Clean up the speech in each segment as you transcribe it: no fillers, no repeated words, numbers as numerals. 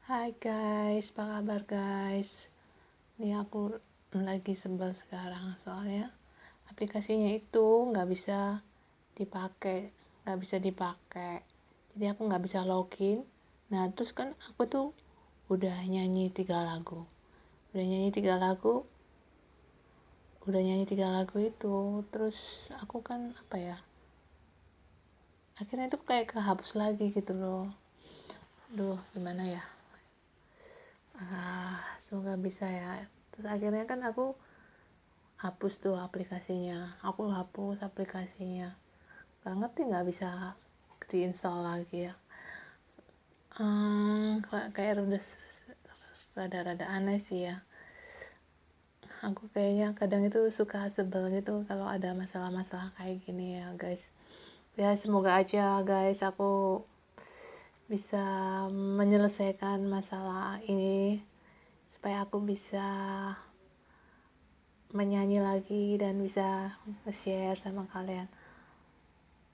Hai guys, apa kabar guys? Ini aku lagi sebel sekarang soalnya aplikasinya itu dipakai, nggak bisa dipakai. Jadi aku nggak bisa login. Nah terus kan aku tuh udah nyanyi tiga lagu, udah nyanyi tiga lagu, udah nyanyi tiga lagu itu. Terus aku kan apa ya? Akhirnya itu kayak kehapus lagi gitu loh. Duh, gimana ya? Semoga bisa ya. Terus akhirnya kan aku hapus tuh aplikasinya, aku hapus aplikasinya, gak ngerti nggak bisa diinstal lagi ya. Kayak udah rada-rada aneh sih ya. Aku kayaknya kadang itu suka sebel gitu kalau ada masalah-masalah kayak gini ya guys. Ya semoga aja guys aku bisa menyelesaikan masalah ini supaya aku bisa menyanyi lagi dan bisa share sama kalian.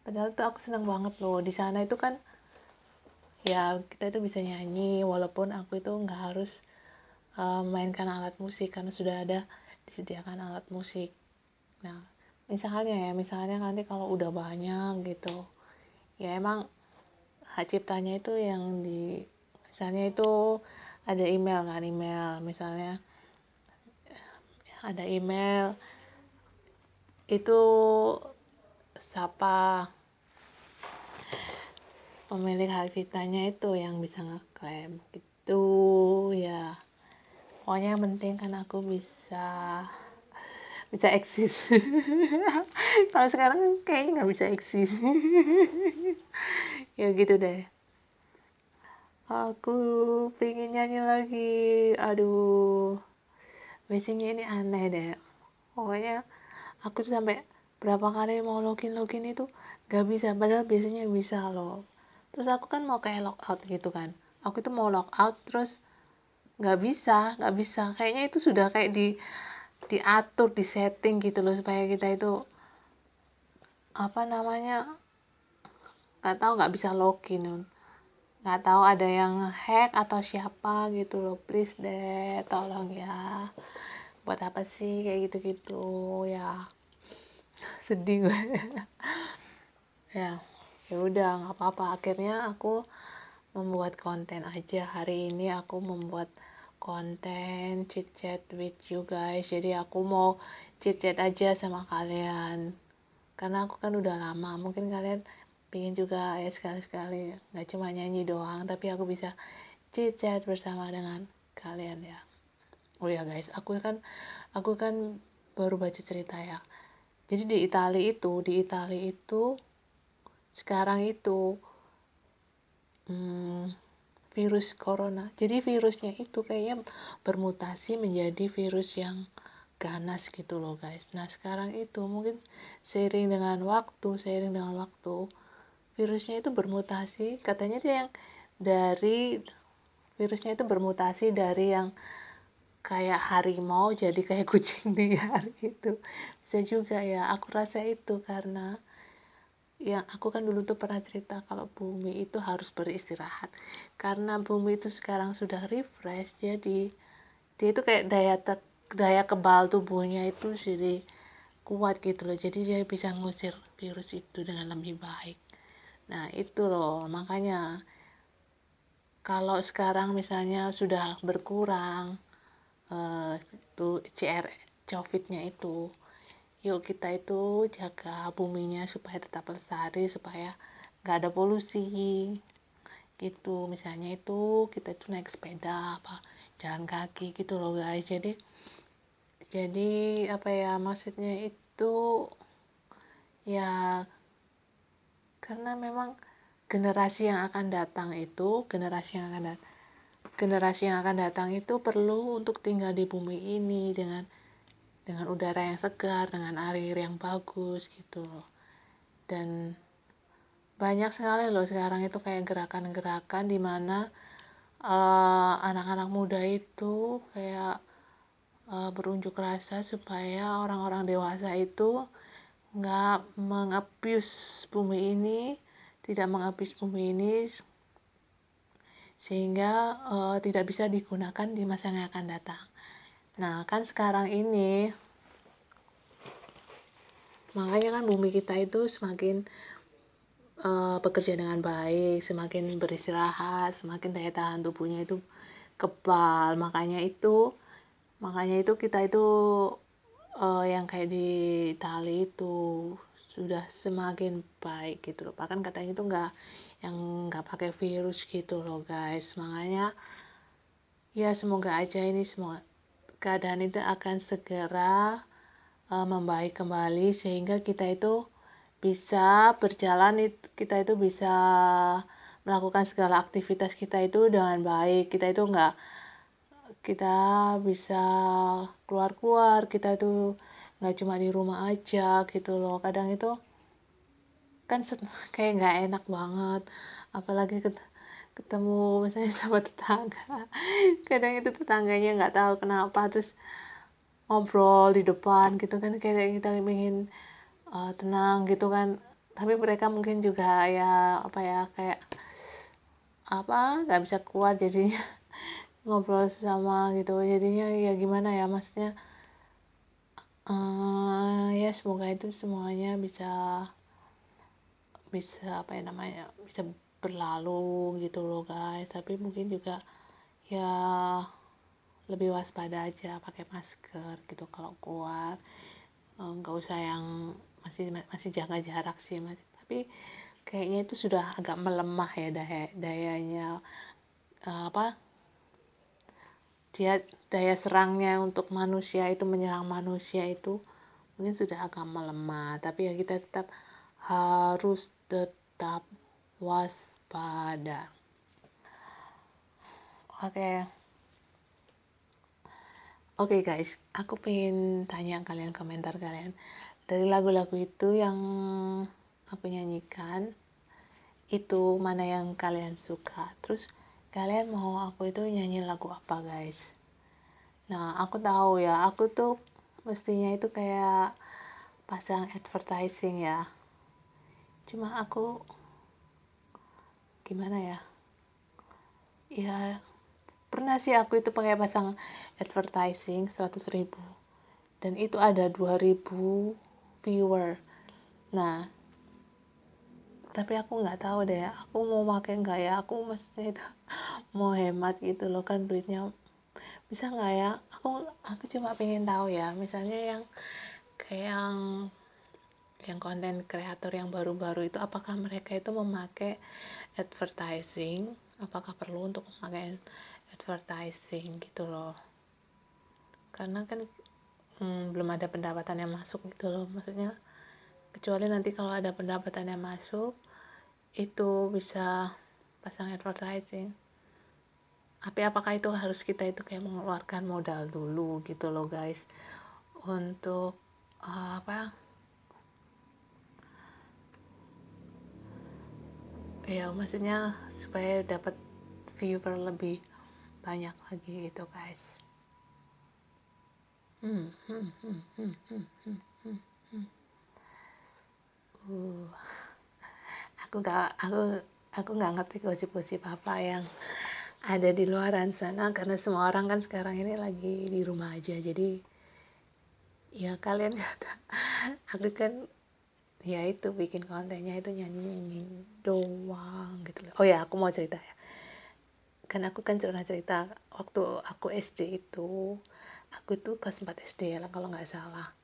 Padahal tuh aku senang banget loh di sana itu kan, ya kita itu bisa nyanyi walaupun aku itu nggak harus mainkan alat musik karena sudah ada disediakan alat musik. Nah misalnya nanti kalau udah banyak gitu ya emang hak ciptanya itu yang di misalnya itu ada email kan, misalnya ada email itu siapa pemilik hak ciptanya itu yang bisa ngeklaim gitu ya. Pokoknya yang penting kan aku bisa eksis. Kalau sekarang kayaknya nggak bisa eksis. Ya gitu deh, aku pengen nyanyi lagi. Aduh, basicnya ini aneh deh. Pokoknya aku tuh sampai berapa kali mau login itu nggak bisa, padahal biasanya bisa loh. Terus aku kan mau kayak logout gitu kan, aku tuh mau logout terus nggak bisa kayaknya itu sudah kayak diatur, di setting gitu loh supaya kita itu apa namanya, nggak bisa login, nggak tahu ada yang hack atau siapa gitu loh. Please deh tolong ya, buat apa sih kayak gitu-gitu ya, sedih gue. ya ya udah nggak apa-apa, akhirnya aku membuat konten aja. Hari ini aku membuat konten chit chat with you guys, jadi aku mau chit chat aja sama kalian karena aku kan udah lama, mungkin kalian pengen juga ya sekali-sekali nggak cuma nyanyi doang tapi aku bisa chit chat bersama dengan kalian ya. Oh ya guys, aku kan baru baca cerita ya. Jadi di Italia itu sekarang itu virus corona. Jadi virusnya itu kayaknya bermutasi menjadi virus yang ganas gitu loh guys. Nah sekarang itu mungkin seiring dengan waktu virusnya itu bermutasi. Katanya dia yang dari virusnya itu bermutasi dari yang kayak harimau jadi kayak kucing liar gitu. Bisa juga ya, aku rasa itu karena yang aku kan dulu tuh pernah cerita kalau bumi itu harus beristirahat karena bumi itu sekarang sudah refresh, jadi dia itu kayak daya kebal tubuhnya itu jadi kuat gitu loh, jadi dia bisa ngusir virus itu dengan lebih baik. Nah itu loh makanya kalau sekarang misalnya sudah berkurang itu COVID-nya itu, yuk kita itu jaga buminya supaya tetap lestari, supaya nggak ada polusi gitu. Misalnya itu kita itu naik sepeda apa jalan kaki gitu loh guys. Jadi apa ya, maksudnya itu ya karena memang generasi yang akan datang itu perlu untuk tinggal di bumi ini dengan udara yang segar, dengan air yang bagus gitu loh. Dan banyak sekali loh sekarang itu kayak gerakan-gerakan di mana anak-anak muda itu kayak berunjuk rasa supaya orang-orang dewasa itu nggak mengabuse bumi ini, tidak mengabuse bumi ini sehingga tidak bisa digunakan di masa yang akan datang. Nah, kan sekarang ini makanya kan bumi kita itu semakin bekerja dengan baik, semakin beristirahat, semakin daya tahan tubuhnya itu kebal. Makanya itu kita itu yang kayak di Itali itu sudah semakin baik gitu loh. Bahkan katanya itu nggak pakai virus gitu loh guys. Makanya ya semoga aja ini semua keadaan itu akan segera membaik kembali sehingga kita itu bisa berjalan, kita itu bisa melakukan segala aktivitas kita itu dengan baik. Kita bisa keluar-keluar, kita itu nggak cuma di rumah aja gitu loh. Kadang itu kan kayak nggak enak banget, apalagi ketemu misalnya sama tetangga. Kadang itu tetangganya nggak tahu kenapa terus ngobrol di depan gitu kan, kayak kita ingin tenang gitu kan, tapi mereka mungkin juga ya apa ya kayak apa nggak bisa keluar jadinya ngobrol sama gitu, jadinya ya gimana ya, maksudnya ya semoga itu semuanya bisa bisa apa ya namanya bisa berlalu gitu loh guys. Tapi mungkin juga ya lebih waspada aja, pakai masker gitu kalau keluar, nggak usah yang masih jaga jarak sih masih, tapi kayaknya itu sudah agak melemah ya dayanya apa dia daya serangnya untuk manusia itu menyerang manusia itu mungkin sudah agak melemah. Tapi ya kita harus tetap waspada. Oke guys, aku pengen tanya kalian, komentar kalian dari lagu-lagu itu yang aku nyanyikan, itu mana yang kalian suka, terus kalian mau aku itu nyanyi lagu apa guys. Nah, aku tahu ya, aku tuh mestinya itu kayak pasang advertising ya, cuma aku gimana ya, ya pernah sih aku itu pakai pasang advertising 100.000 dan itu ada 2.000 viewer. Nah, tapi aku nggak tahu deh aku mau pakai nggak ya, aku maksudnya itu mau hemat gitu loh kan duitnya, bisa nggak ya, aku cuma pengen tahu ya, misalnya yang kayak yang konten kreator yang baru-baru itu apakah mereka itu memakai advertising, apakah perlu untuk memakai advertising gitu loh, karena kan belum ada pendapatan yang masuk gitu loh, maksudnya kecuali nanti kalau ada pendapatan yang masuk itu bisa pasang advertising. Tapi apakah itu harus kita itu kayak mengeluarkan modal dulu gitu loh guys untuk apa ya, maksudnya supaya dapat viewer lebih banyak lagi gitu guys. Aku nggak ngerti gosip-gosip apa yang ada di luaran sana, karena semua orang kan sekarang ini lagi di rumah aja, jadi ya kalian kata aku kan ya itu bikin kontennya itu nyanyi doang gitu loh. Oh ya, aku mau cerita ya, kan aku kan cerita waktu aku SD itu, aku tuh kelas 4 SD ya kalau nggak salah,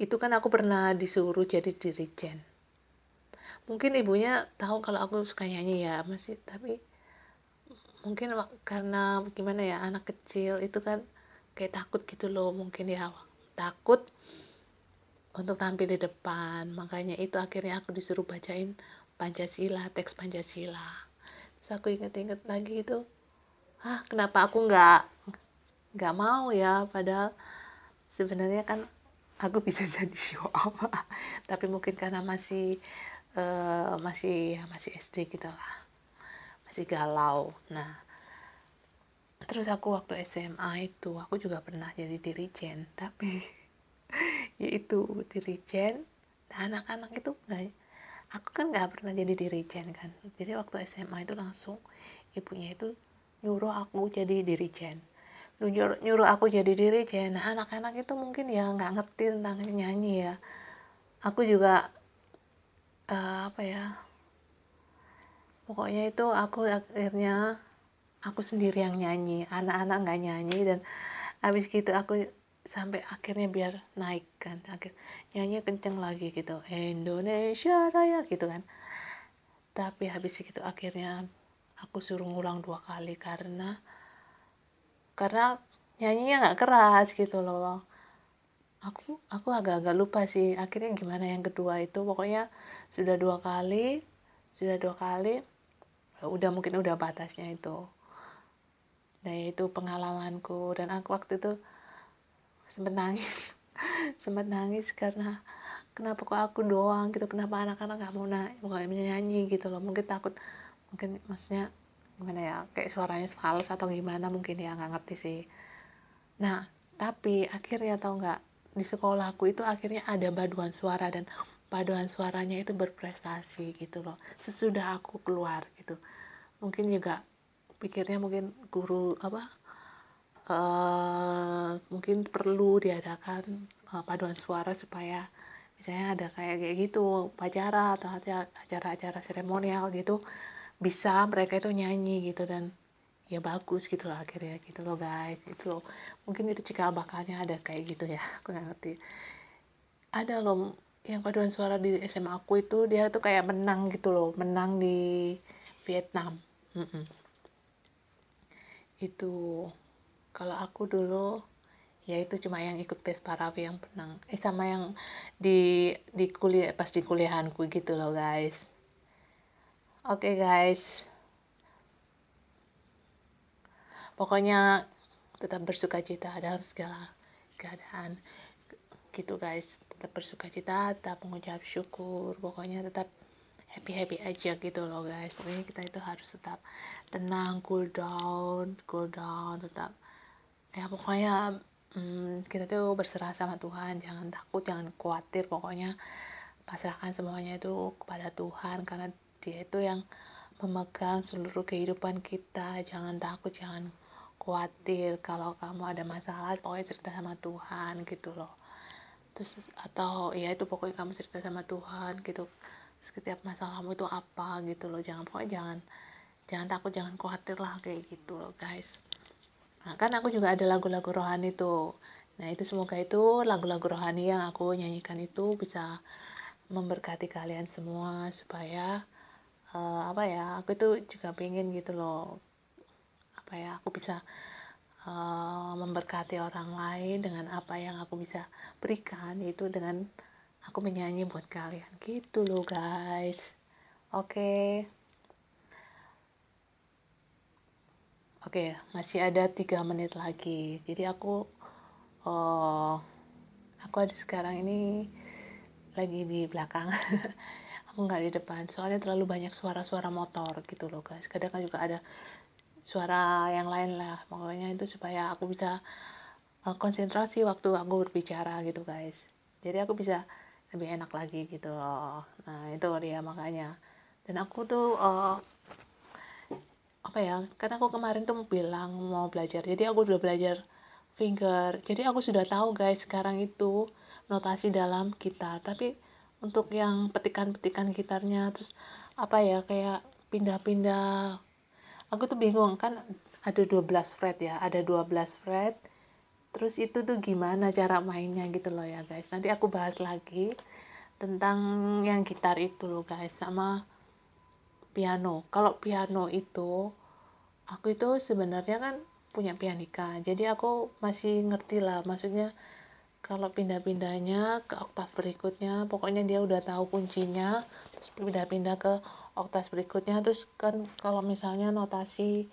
itu kan aku pernah disuruh jadi dirijen. Mungkin ibunya tahu kalau aku suka nyanyi ya masih, tapi mungkin karena gimana ya, anak kecil itu kan kayak takut gitu loh, mungkin ya takut untuk tampil di depan, makanya itu akhirnya aku disuruh bacain Pancasila, teks Pancasila. Terus aku inget-inget lagi itu, kenapa aku nggak mau ya, padahal sebenarnya kan aku bisa jadi show apa, tapi mungkin karena masih SD gitu lah, masih galau. Nah, terus aku waktu SMA itu aku juga pernah jadi dirijen, tapi yaitu dirijen anak-anak itu nggak, aku kan nggak pernah jadi dirijen kan, jadi waktu SMA itu langsung ibunya itu nyuruh aku jadi dirijen. Nyuruh aku jadi dirijen. Nah, anak-anak itu mungkin ya nggak ngerti tentang nyanyi ya. Aku juga apa ya, pokoknya itu aku akhirnya aku sendiri yang nyanyi, anak-anak nggak nyanyi. Dan habis gitu aku sampai akhirnya biar naik kan, nyanyi kenceng lagi gitu, Indonesia Raya gitu kan. Tapi habis itu akhirnya aku suruh ngulang 2 kali karena nyanyinya nggak keras gitu loh. Aku agak-agak lupa sih akhirnya gimana yang kedua itu. Pokoknya sudah 2 kali, udah mungkin udah batasnya itu. Nah itu pengalamanku, dan aku waktu itu sempet nangis sempet nangis karena kenapa kok aku doang gitu, kenapa anak-anak nggak mau pokoknya nyanyi gitu loh. Mungkin takut, mungkin maksudnya gimana ya, kayak suaranya fals atau gimana mungkin ya, nggak ngerti sih. Nah tapi akhirnya tau nggak, di sekolahku itu akhirnya ada paduan suara, dan paduan suaranya itu berprestasi gitu loh sesudah aku keluar gitu. Mungkin juga pikirnya mungkin guru mungkin perlu diadakan paduan suara supaya misalnya ada kayak gitu upacara atau acara-acara seremonial gitu, bisa mereka itu nyanyi gitu. Dan ya bagus gitu loh akhirnya gitu loh guys. Itu loh, mungkin itu cikal bakalnya ada kayak gitu ya, aku nggak ngerti. Ada loh yang paduan suara di SMA aku itu, dia tuh kayak menang gitu loh, menang di Vietnam. Itu kalau aku dulu ya itu cuma yang ikut Pesparavi yang menang, sama yang di kuliah, pas di kuliahanku gitu loh guys. Oke guys, pokoknya tetap bersukacita dalam segala keadaan gitu guys. Tetap bersukacita, tetap mengucap syukur, pokoknya tetap happy happy aja gitu loh guys. Pokoknya kita itu harus tetap tenang, cool down, tetap ya pokoknya kita tuh berserah sama Tuhan, jangan takut, jangan khawatir, pokoknya pasrahkan semuanya itu kepada Tuhan, karena Dia itu yang memegang seluruh kehidupan kita. Jangan takut, jangan khawatir. Kalau kamu ada masalah, pokoknya cerita sama Tuhan gitu loh. Terus atau ya itu pokoknya kamu cerita sama Tuhan gitu, setiap masalahmu itu apa gitu loh. Pokoknya jangan takut, jangan khawatir lah, kayak gitu loh guys. Nah, kan aku juga ada lagu-lagu rohani tuh. Nah, itu semoga itu lagu-lagu rohani yang aku nyanyikan itu bisa memberkati kalian semua, supaya aku itu juga pengen gitu loh, aku bisa memberkati orang lain dengan apa yang aku bisa berikan, itu dengan aku menyanyi buat kalian gitu loh guys. Oke. Oke, masih ada 3 menit lagi. Jadi uh, aku ada sekarang ini lagi di belakang. Aku nggak di depan, soalnya terlalu banyak suara-suara motor gitu loh guys. Kadang kan juga ada suara yang lain lah, pokoknya itu supaya aku bisa konsentrasi waktu aku berbicara gitu guys. Jadi aku bisa lebih enak lagi gitu loh. Nah itu dia makanya. Dan aku tuh karena aku kemarin tuh bilang mau belajar, jadi aku udah belajar finger, jadi aku sudah tahu guys sekarang itu notasi dalam gitar. Tapi untuk yang petikan-petikan gitarnya, terus kayak pindah-pindah, aku tuh bingung kan, ada 12 fret ya, ada 12 fret, terus itu tuh gimana cara mainnya gitu loh ya guys. Nanti aku bahas lagi tentang yang gitar itu loh guys, sama piano. Kalau piano itu aku itu sebenarnya kan punya pianika, jadi aku masih ngerti lah, maksudnya kalau pindah-pindahnya ke oktav berikutnya, pokoknya dia udah tahu kuncinya, terus pindah-pindah ke oktav berikutnya. Terus kan kalau misalnya notasi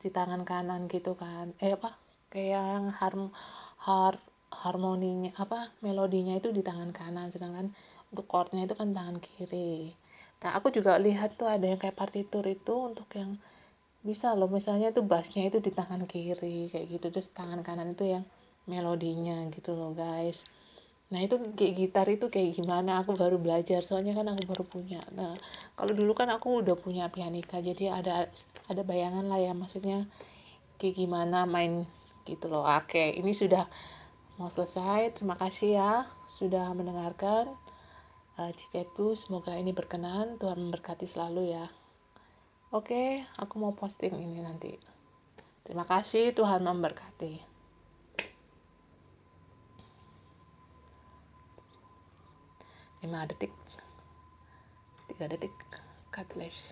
di tangan kanan gitu kan, kayak yang harmoninya melodinya itu di tangan kanan, sedangkan untuk chordnya itu kan tangan kiri. Nah aku juga lihat tuh ada yang kayak partitur itu untuk yang bisa loh, misalnya itu bassnya itu di tangan kiri kayak gitu, terus tangan kanan itu yang melodinya gitu loh guys. Nah itu kayak gitar itu kayak gimana, aku baru belajar soalnya kan aku baru punya. Nah kalau dulu kan aku udah punya pianika, jadi ada bayangan lah ya, maksudnya kayak gimana main gitu loh. Oke, ini sudah mau selesai. Terima kasih ya sudah mendengarkan cicetku. Semoga ini berkenan. Tuhan memberkati selalu ya. Oke, aku mau posting ini nanti. Terima kasih, Tuhan memberkati. 5 detik, 3 detik. God bless.